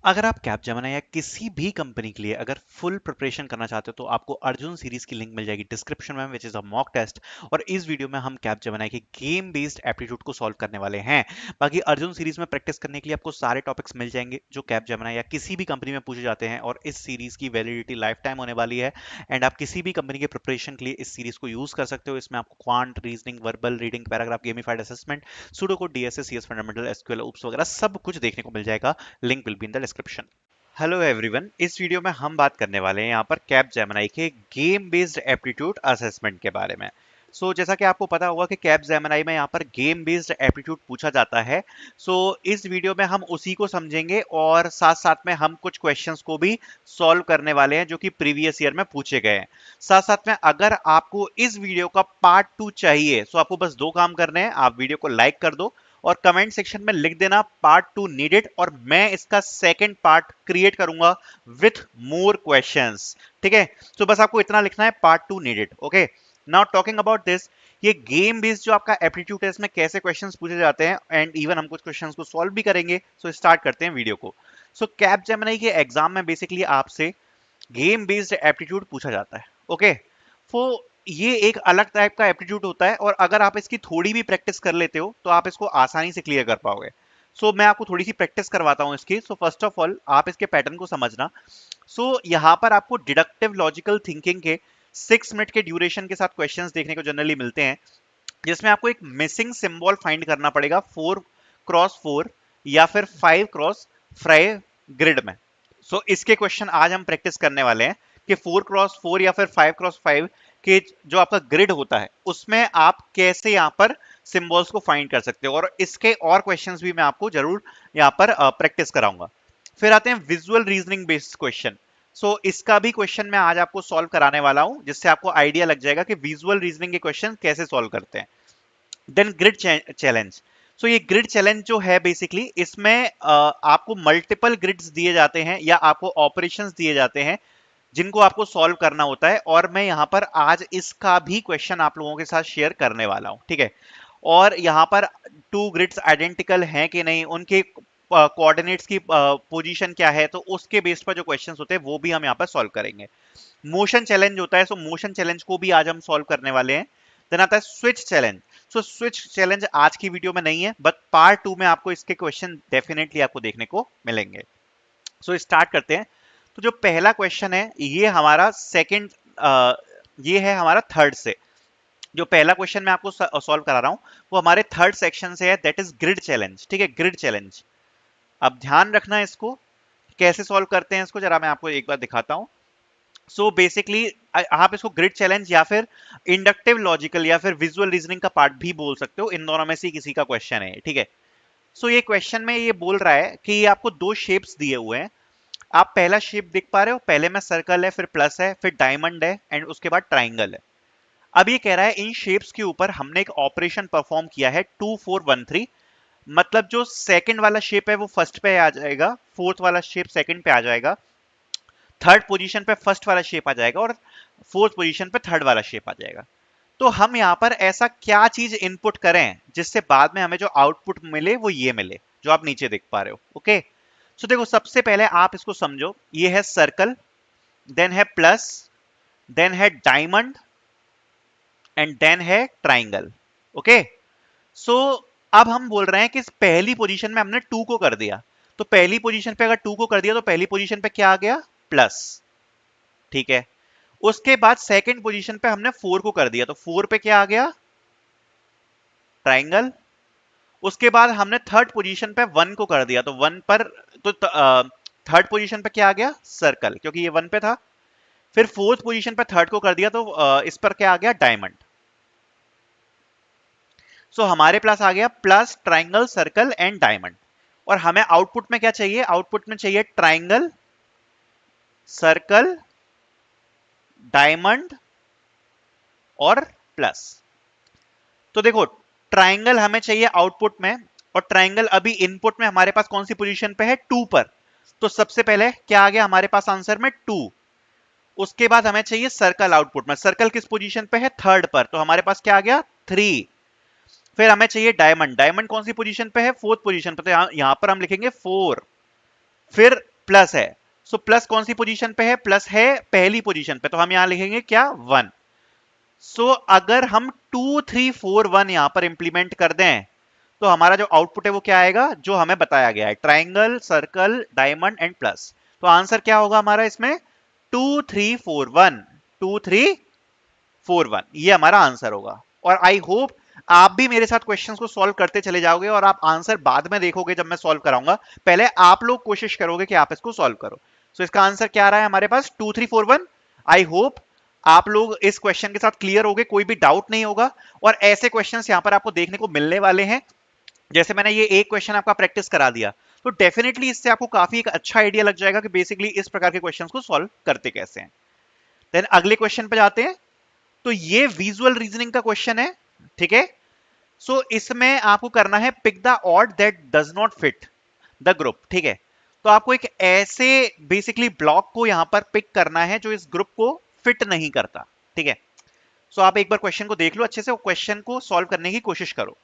अगर आप कैपजेमिनी या किसी भी कंपनी के लिए अगर फुल प्रिपरेशन करना चाहते हो तो आपको अर्जुन सीरीज की लिंक मिल जाएगी डिस्क्रिप्शन में, which is a mock test. और इस वीडियो में हम कैपजेमिनी के गेम बेस्ड एप्टीट्यूड को सॉल्व करने वाले हैं। बाकी अर्जुन सीरीज में प्रैक्टिस करने के लिए आपको सारे टॉपिक्स मिल जाएंगे जो कैपजेमिनी या किसी भी कंपनी में पूछे जाते हैं, और इस सीरीज की वैलिडिटी लाइफ टाइम होने वाली है। एंड आप किसी भी कंपनी के प्रिपरेशन के लिए इस सीरीज को यूज कर सकते हो। इसमें आपको quant, reasoning, verbal, reading, paragraph, gamified assessment, sudoku, DSA, CS fundamental, SQL, OOPS वगैरह सब कुछ देखने को मिल जाएगा। Link will be in the description. Hello everyone, इस वीडियो में हम बात करने वाले हैं यहाँ पर कैपजेमिनी के गेम बेस्ड एप्टीट्यूड असेसमेंट के बारे में। जैसा कि आपको पता होगा कि कैपजेमिनी में यहाँ पर गेम बेस्ड एप्टीट्यूड पूछा जाता है। इस वीडियो में हम उसी को समझेंगे और साथ साथ में हम कुछ क्वेश्चंस को भी सॉल्व करने वाले हैं जो कि प्रीवियस ईयर में पूछे गए हैं। साथ साथ में अगर आपको इस वीडियो का पार्ट 2 चाहिए तो आपको बस दो काम करने हैं। आप वीडियो को लाइक कर दो और कमेंट सेक्शन में लिख देना पार्ट 2 नीडेड, और मैं इसका सेकंड पार्ट क्रिएट करूंगा विथ मोर क्वेश्चंस। ठीक है, तो बस आपको इतना लिखना है, part 2 needed. Okay, now talking about this, ये गेम बेस्ड जो आपका एप्टीट्यूड है इसमें कैसे क्वेश्चंस पूछे जाते हैं एंड इवन हम कुछ क्वेश्चंस को सॉल्व भी करेंगे। स्टार्ट करते हैं वीडियो को। कैपजेमिनी के एग्जाम में बेसिकली आपसे गेम बेस्ड एप्टीट्यूड पूछा जाता है। ओके, तो ये एक अलग टाइप का एप्टीट्यूड होता है, और अगर आप इसकी थोड़ी भी प्रैक्टिस कर लेते हो तो आप इसको आसानी से क्लियर कर पाओगे। मैं आपको थोड़ी सी प्रैक्टिस करवाता हूं इसकी। फर्स्ट ऑफ ऑल आप इसके पैटर्न को समझना। यहां पर आपको डिडक्टिव लॉजिकल थिंकिंग के 6 मिनट के ड्यूरेशन के साथ क्वेश्चंस देखने को जनरली मिलते हैं, जिसमें आपको एक मिसिंग सिंबल फाइंड करना पड़ेगा 4x4 या फिर 5x5 ग्रिड में। इसके क्वेश्चन आज हम प्रैक्टिस करने वाले हैं कि 4x4 या फिर 5x5 के जो आपका ग्रिड होता है उसमें आप कैसे यहाँ पर सिंबल्स को फाइंड कर सकते हो, और इसके और क्वेश्चंस भी मैं आपको जरूर यहाँ पर प्रैक्टिस कराऊंगा। फिर आते हैं विजुअल रीजनिंग बेस्ड क्वेश्चन। इसका भी क्वेश्चन मैं आज आपको सॉल्व कराने वाला हूं, जिससे आपको आइडिया लग जाएगा कि विजुअल रीजनिंग के क्वेश्चन कैसे सॉल्व करते हैं। Then grid challenge. ये ग्रिड चैलेंज जो है बेसिकली इसमें आपको मल्टीपल ग्रिड्स दिए जाते हैं या आपको ऑपरेशंस दिए जाते हैं जिनको आपको सॉल्व करना होता है, और मैं यहां पर आज इसका भी क्वेश्चन आप लोगों के साथ शेयर करने वाला हूं। ठीक है, और यहां पर टू ग्रिड्स आइडेंटिकल हैं कि नहीं, उनके कोऑर्डिनेट्स की पोजीशन क्या है, तो उसके बेस पर जो क्वेश्चंस होते हैं वो भी हम यहां पर सॉल्व करेंगे। मोशन चैलेंज होता है, मोशन चैलेंज को भी आज हम सॉल्व करने वाले हैं। देन आता है स्विच चैलेंज। स्विच चैलेंज आज की वीडियो में नहीं है, बट पार्ट 2 में आपको इसके क्वेश्चन डेफिनेटली आपको देखने को मिलेंगे। स्टार्ट करते हैं। तो जो पहला क्वेश्चन है ये हमारा सेकंड, ये है हमारा थर्ड से। जो पहला क्वेश्चन मैं आपको सॉल्व करा रहा हूं वो हमारे थर्ड सेक्शन से है, दैट इज ग्रिड चैलेंज। ठीक है, ग्रिड चैलेंज। अब ध्यान रखना इसको, कैसे सॉल्व करते हैं इसको जरा मैं आपको एक बार दिखाता हूं। बेसिकली आप इसको ग्रिड चैलेंज या फिर इंडक्टिव लॉजिकल या फिर विजुअल रीजनिंग का पार्ट भी बोल सकते हो, इन दोनों में से किसी का क्वेश्चन है। ठीक है, ये क्वेश्चन में ये बोल रहा है कि ये आपको दो शेप्स दिए हुए हैं। आप पहला शेप देख पा रहे हो, पहले में सर्कल है, फिर प्लस है, फिर डायमंड है, एंड उसके बाद ट्राइंगल है। अब ये कह रहा है इन शेप्स के ऊपर हमने एक ऑपरेशन परफॉर्म किया है 2413। मतलब जो सेकंड वाला शेप है वो फर्स्ट पे आ जाएगा, फोर्थ वाला शेप सेकंड पे आ जाएगा, थर्ड पोजीशन पे फर्स्ट वाला शेप आ जाएगा, और फोर्थ पोजीशन पे थर्ड वाला शेप आ जाएगा। तो हम यहां पर ऐसा क्या चीज इनपुट करें जिससे बाद में हमें जो आउटपुट मिले वो ये मिले जो आप नीचे देख पा रहे हो। ओके, देखो सबसे पहले आप इसको समझो, ये है सर्कल, देन है प्लस, देन है डायमंड, एंड देन है ट्राइंगल। ओके, सो अब हम बोल रहे हैं कि पहली पोजीशन में हमने 2 को कर दिया, तो पहली पोजीशन पे अगर 2 को कर दिया तो पहली पोजीशन पे क्या आ गया, प्लस। ठीक है, उसके बाद सेकंड पोजीशन पे हमने 4 को कर दिया, तो 4 पे क्या आ गया, ट्राइंगल। उसके बाद हमने थर्ड पोजीशन पे 1 को कर दिया, तो 1 पर, तो थर्ड पोजीशन पे क्या आ गया, सर्कल, क्योंकि ये 1 पे था। फिर फोर्थ पोजीशन पे थर्ड को कर दिया, तो इस पर क्या आ गया, डायमंड। हमारे पास आ गया plus, triangle, circle and diamond. और हमें आउटपुट में क्या चाहिए, आउटपुट में चाहिए ट्राइंगल, सर्कल, डायमंड और प्लस। तो देखो ट्राइंगल हमें चाहिए आउटपुट में, और ट्राइंगल अभी इनपुट में हमारे पास कौन सी पोजीशन पे है, 2 पर। तो सबसे पहले क्या आ गया हमारे पास आंसर में, 2। उसके बाद हमें चाहिए सर्कल आउटपुट में, सर्कल किस पोजीशन पे है, थर्ड पर, तो हमारे पास क्या आ गया, 3। फिर हमें चाहिए डायमंड, डायमंड कौन सी पोजीशन पे है, फोर्थ पोजीशन पे, तो यहां पर हम लिखेंगे 4। फिर प्लस है, सो प्लस कौन सी पोजीशन पे है, प्लस है पहली पोजीशन पे, तो हम यहां लिखेंगे क्या 1। सो अगर हम 2 3 4 1 यहां पर इंप्लीमेंट कर दें तो हमारा जो आउटपुट है वो क्या आएगा, जो हमें बताया गया है, triangle, circle, diamond and plus. तो आंसर क्या होगा हमारा इसमें 2 3 4 1, 2 3 4 1, ये हमारा आंसर होगा। और आई होप आप भी मेरे साथ क्वेश्चंस को सॉल्व करते चले जाओगे और आप आंसर बाद में देखोगे जब मैं सॉल्व कराऊंगा, पहले आप लोग कोशिश करोगे कि आप इसको सॉल्व करो। सो इसका आंसर क्या आ रहा है हमारे पास 2 3 4 1। आई होप आप लोग इस क्वेश्चन के साथ क्लियर होगे, कोई भी डाउट नहीं होगा। और ऐसे क्वेश्चंस यहां पर आपको देखने को मिलने वाले हैं, जैसे मैंने ये एक क्वेश्चन आपका प्रैक्टिस करा दिया, तो डेफिनेटली इससे आपको काफी एक अच्छा आइडिया लग जाएगा कि बेसिकली इस प्रकार के क्वेश्चंस को सॉल्व करते कैसे हैं। देन अगले क्वेश्चन पे जाते हैं। तो ये विजुअल रीजनिंग का क्वेश्चन है, ठीक है। सो इसमें आपको करना है pick the odd that does not fit the group, ठीक है। तो आपको एक ऐसे बेसिकली ब्लॉक को यहां पर पिक करना है जो इस ग्रुप को फिट नहीं करता, ठीक है। सो आप एक बार क्वेश्चन को देख लो अच्छे से, क्वेश्चन को सॉल्व करने की कोशिश करो,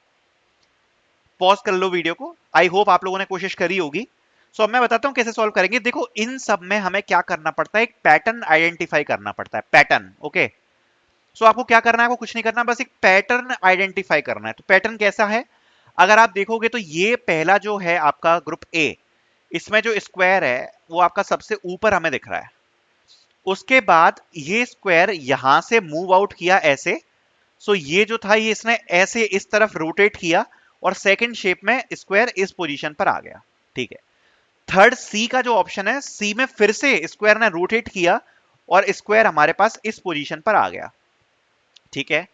पॉज कर लो वीडियो को। आई होप आप लोगों ने कोशिश करी होगी। सो अब मैं बताता हूं कैसे सॉल्व करेंगे। देखो इन सब में हमें क्या करना पड़ता है, एक पैटर्न आइडेंटिफाई करना पड़ता है, पैटर्न, ओके। सो आपको क्या करना है, आपको कुछ नहीं करना, बस एक पैटर्न आइडेंटिफाई करना है। तो पैटर्न कैसा है, अगर आप देखोगे तो ये पहला जो है आपका ग्रुप ए, इसमें जो स्क्वायर है वो आपका सबसे ऊपर हमें दिख रहा है। उसके बाद ये स्क्वायर यहां से मूव आउट किया ऐसे, सो ये जो था ये इसने ऐसे इस तरफ रोटेट किया और सेकंड शेप में स्क्वायर इस पोजीशन पर आ गया, ठीक है। थर्ड सी का जो ऑप्शन है, सी में फिर से स्क्वायर ने रोटेट किया और स्क्वायर हमारे पास इस पोजीशन पर आ गया, ठीक है।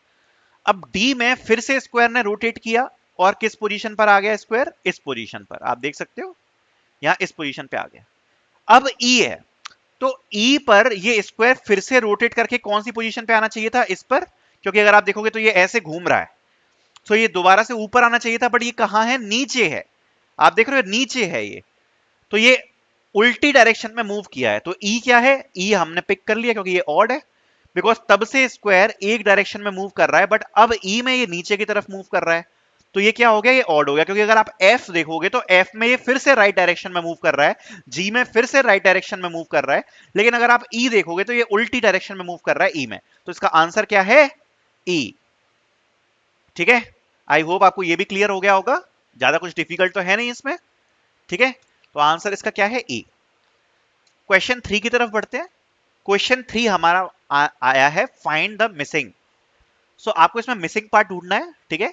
अब डी में फिर से स्क्वायर ने रोटेट किया और किस पोजीशन पर आ गया स्क्वायर, इस पोजीशन पर, आप देख सकते हो यहां इस पोजीशन पे आ गया। अब ई है, तो ई पर ये स्क्वायर फिर से रोटेट करके कौन सी पोजीशन पे आना चाहिए था, इस पर, क्योंकि अगर आप देखोगे तो ये ऐसे घूम रहा है, तो ये दोबारा से ऊपर आना चाहिए था, बट ये कहां है, नीचे है, आप देख रहे हो नीचे है ये, तो ये उल्टी डायरेक्शन में मूव किया है। तो ई क्या है, ई हमने पिक कर लिया क्योंकि ये ऑड है, बिकॉज तब से स्क्वायर एक डायरेक्शन में मूव कर रहा है, बट अब ई में ये नीचे की तरफ मूव कर रहा है, तो ये क्या हो गया, ये ऑड हो गया। क्योंकि अगर आप एफ देखोगे तो एफ में ये फिर से राइट डायरेक्शन में मूव कर रहा है, जी में फिर से राइट डायरेक्शन में मूव कर रहा है, लेकिन अगर आप ई देखोगे तो ये उल्टी डायरेक्शन में मूव कर रहा है ई में, तो इसका आंसर क्या है, ई, ठीक है। आई होप आपको ये भी क्लियर हो गया होगा, ज्यादा कुछ डिफिकल्ट तो है नहीं इसमें, ठीक है। तो आंसर इसका क्या है, ई। क्वेश्चन 3 की तरफ बढ़ते हैं। क्वेश्चन 3 हमारा आया है फाइंड द मिसिंग। सो आपको इसमें मिसिंग पार्ट ढूंढना है, ठीक है।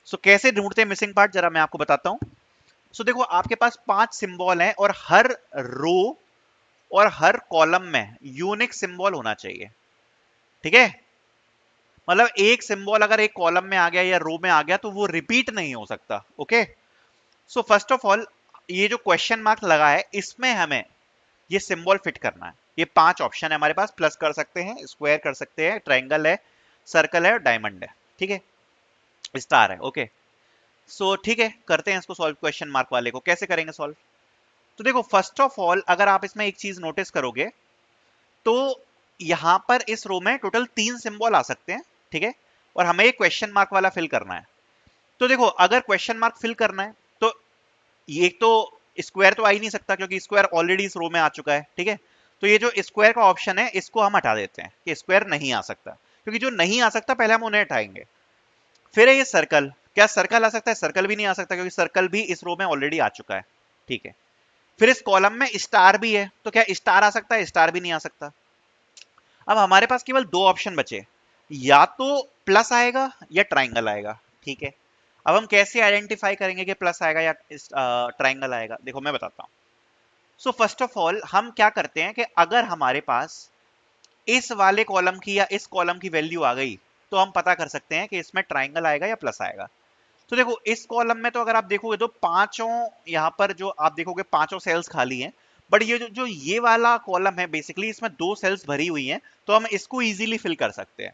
सो कैसे ढूंढते हैं मिसिंग पार्ट, जरा मैं आपको बताता हूं। सो देखो आपके पास 5 सिंबल हैं और हर रो और हर कॉलम में यूनिक सिंबल होना चाहिए, ठीक है। मतलब एक सिंबल अगर एक कॉलम में आ गया या रो में आ गया तो वो रिपीट नहीं हो सकता, okay. So first of all ये जो क्वेश्चन मार्क लगा है इसमें हमें ये सिंबल फिट करना है। ये 5 ऑप्शन है हमारे पास, प्लस कर सकते हैं, स्क्वायर कर सकते हैं, ट्रायंगल है, सर्कल है और डायमंड है, ठीक है, स्टार है, ओके। सो ठीक है, करते हैं इसको सॉल्व, क्वेश्चन मार्क वाले को कैसे करेंगे सॉल्व। तो देखो फर्स्ट ऑफ ऑल अगर आप इसमें एक चीज नोटिस करोगे तो यहां पर इस रो में टोटल 3 सिंबल आ सकते हैं, ठीक है, और हमें एक क्वेश्चन मार्क वाला फिल करना है। तो देखो अगर क्वेश्चन मार्क फिल करना है तो ये तो स्क्वायर तो आ ही नहीं सकता क्योंकि स्क्वायर ऑलरेडी इस रो में आ चुका है, ठीक है। तो ये जो स्क्वायर का ऑप्शन है इसको हम हटा देते हैं कि स्क्वायर नहीं आ सकता, क्योंकि जो नहीं आ सकता पहले हम उन्हें हटाएंगे। फिर है ये सर्कल, क्या सर्कल आ सकता है, सर्कल भी नहीं आ सकता क्योंकि सर्कल भी इस रो में ऑलरेडी आ चुका है, ठीक है। फिर इस कॉलम में स्टार भी है, तो क्या स्टार आ सकता है, स्टार भी नहीं आ सकता। अब हमारे पास केवल 2 ऑप्शन बचे, या तो प्लस आएगा या ट्राइंगल आएगा, ठीक है। अब हम कैसे आइडेंटिफाई करेंगे कि प्लस आएगा या ट्राइंगल आएगा, देखो मैं बताता हूं। सो फर्स्ट ऑफ ऑल हम क्या करते हैं कि अगर हमारे पास इस वाले कॉलम की या इस कॉलम की वैल्यू आ गई तो हम पता कर सकते हैं कि इसमें ट्राइंगल आएगा या प्लस आएगा। तो देखो इस कॉलम में तो अगर आप देखोगे तो पांचों, यहां पर जो आप देखोगे पांचों सेल्स खाली हैं, बट ये जो ये वाला कॉलम है बेसिकली इसमें 2 सेल्स भरी हुई हैं, तो हम इसको इजीली फिल कर सकते हैं।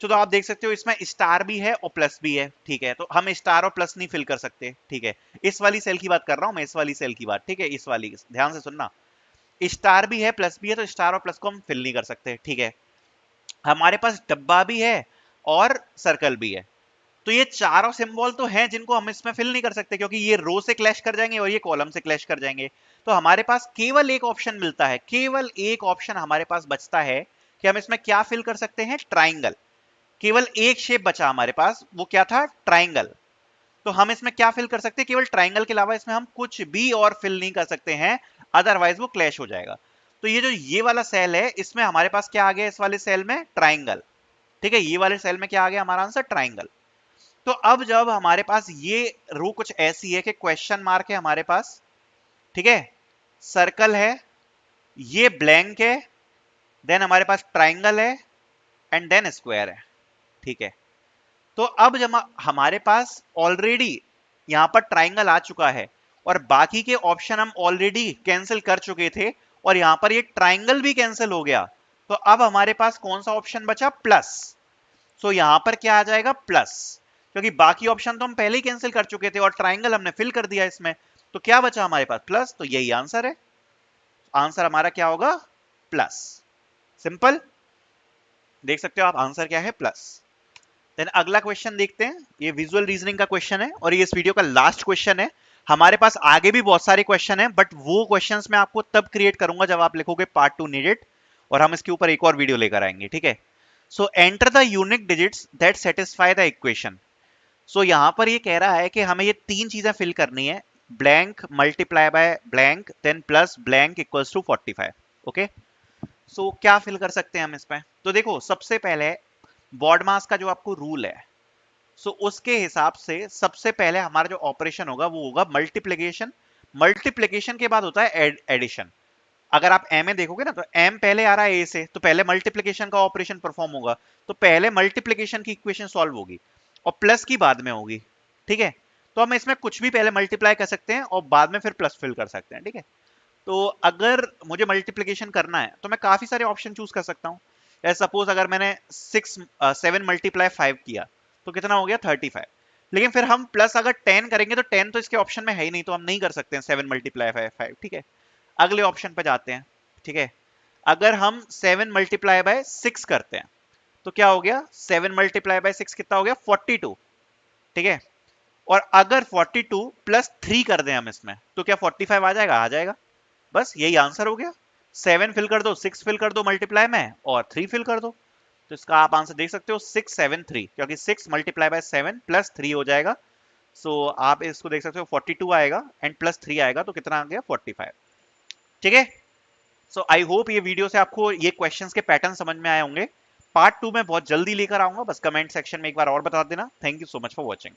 तो आप देख सकते हो इसमें स्टार भी है और प्लस भी है, ठीक है, तो हम स्टार और प्लस नहीं फिल कर सकते, ठीक है। इस वाली सेल की बात कर रहा हूं मैं, इस वाली सेल की बात, ठीक है, इस वाली ध्यान से सुनना, स्टार भी है प्लस भी है, तो स्टार और प्लस को हम फिल नहीं कर सकते, ठीक है। हमारे पास डब्बा भी है और सर्कल भी है, तो ये चारों सिंबल तो हैं जिनको हम इसमें फिल नहीं कर सकते क्योंकि ये रो से क्लैश कर जाएंगे और ये कॉलम से क्लैश कर जाएंगे। तो हमारे पास केवल एक ऑप्शन मिलता है, केवल एक ऑप्शन हमारे पास बचता है कि हम इसमें क्या फिल कर सकते हैं, ट्राइंगल। केवल एक शेप बचा हमारे पास, वो क्या था, ट्राइंगल। तो हम इसमें क्या फिल कर सकते हैं, केवल ट्राइंगल के अलावा इसमें हम कुछ भी और फिल नहीं कर सकते हैं, अदरवाइज वो क्लैश हो जाएगा। तो ये जो ये वाला सेल है, इसमें हमारे पास क्या आ गया, इस वाले सेल में ट्राइंगल। ठीक है, ये वाले सेल में क्या आ गया हमारा आंसर, ट्राइंगल। तो अब जब हमारे पास ये रो कुछ ऐसी है कि क्वेश्चन मार्क है हमारे पास, ठीक है, सर्कल है, ये ब्लैंक है, देन हमारे पास ट्राइंगल है, एंड देन स्क्वायर है। ठीक है, तो अब जब हमारे पास ऑलरेडी यहां पर ट्राइंगल आ चुका है और बाकी के ऑप्शन हम ऑलरेडी कैंसिल कर चुके थे और यहां पर ये ट्राइंगल भी कैंसिल हो गया, तो अब हमारे पास कौन सा ऑप्शन बचा, प्लस। सो यहां पर क्या आ जाएगा, प्लस, क्योंकि बाकी ऑप्शन तो हम पहले ही कैंसिल कर चुके थे और ट्राइंगल हमने फिल कर दिया इसमें, तो क्या बचा हमारे पास, प्लस। तो यही आंसर है, आंसर हमारा क्या होगा, प्लस। सिंपल, देख सकते हो आप, आंसर क्या है, प्लस। देन अगला क्वेश्चन देखते हैं, ये विजुअल रीजनिंग का क्वेश्चन है और ये इस वीडियो का लास्ट क्वेश्चन है। हमारे पास आगे भी बहुत सारे क्वेश्चन हैं, बट वो क्वेश्चंस मैं आपको तब क्रिएट करूंगा जब आप लिखोगे पार्ट 2 नीडेड, और हम इसके ऊपर एक और वीडियो लेकर आएंगे। ठीक है, so enter the unique digits that satisfy the equation. So यहां पर ये कह रहा है कि हमें ये तीन चीजें फिल करनी है, blank multiply by blank then plus blank equals to 45। Okay, so क्या फिल कर सकते हैं हम इसमें, तो देखो सबसे पहले बॉड मास का जो आपको रूल है, सो उसके हिसाब से सबसे पहले हमारा जो ऑपरेशन होगा वो होगा मल्टीप्लिकेशन। मल्टीप्लिकेशन के बाद होता है एडिशन। अगर आप एम में देखोगे ना, तो एम पहले आ रहा है ए से, तो पहले मल्टीप्लिकेशन का ऑपरेशन परफॉर्म होगा, तो पहले मल्टीप्लिकेशन की इक्वेशन सॉल्व होगी और प्लस की बाद में होगी। ठीक है, तो हम इसमें कुछ भी पहले मल्टीप्लाई कर सकते हैं और बाद में फिर प्लस फिल कर सकते हैं। ठीक है, तो अगर मुझे मल्टीप्लिकेशन करना है तो मैं काफी सारे ऑप्शन चूज कर सकता हूँ। सपोज अगर मैंने 7 मल्टीप्लाई 5 किया तो कितना हो गया, 35। लेकिन फिर हम प्लस अगर 10 करेंगे तो 10 तो इसके ऑप्शन में है ही नहीं, तो हम नहीं कर सकते हैं 7 मल्टीप्लाई 5। ठीक है, अगले ऑप्शन पे जाते हैं। ठीक है, अगर हम 7 मल्टीप्लाई बाय 6 करते हैं तो क्या हो गया, 7 मल्टीप्लाई बाय 6 कितना हो गया, 42। ठीक है, और अगर 42 प्लस 3 कर दें हम इसमें तो क्या 45 आ जाएगा, आ जाएगा। बस यही आंसर हो गया, 7 फिल कर दो, 6 फिल कर दो मल्टीप्लाई में, और 3 फिल कर दो। तो इसका आप आंसर देख सकते हो 673, क्योंकि 6 मल्टीप्लाई बाय 7 प्लस 3 हो जाएगा। सो आप इसको देख सकते हो 42 आएगा एंड प्लस 3 आएगा, तो कितना आ गया, 45। ठीक है, सो आई होप ये वीडियो से आपको ये क्वेश्चंस के पैटर्न समझ में आए होंगे। पार्ट 2 में बहुत जल्दी लेकर आऊंगा, बस कमेंट सेक्शन में एक बार और बता देना। Thank you so much for watching.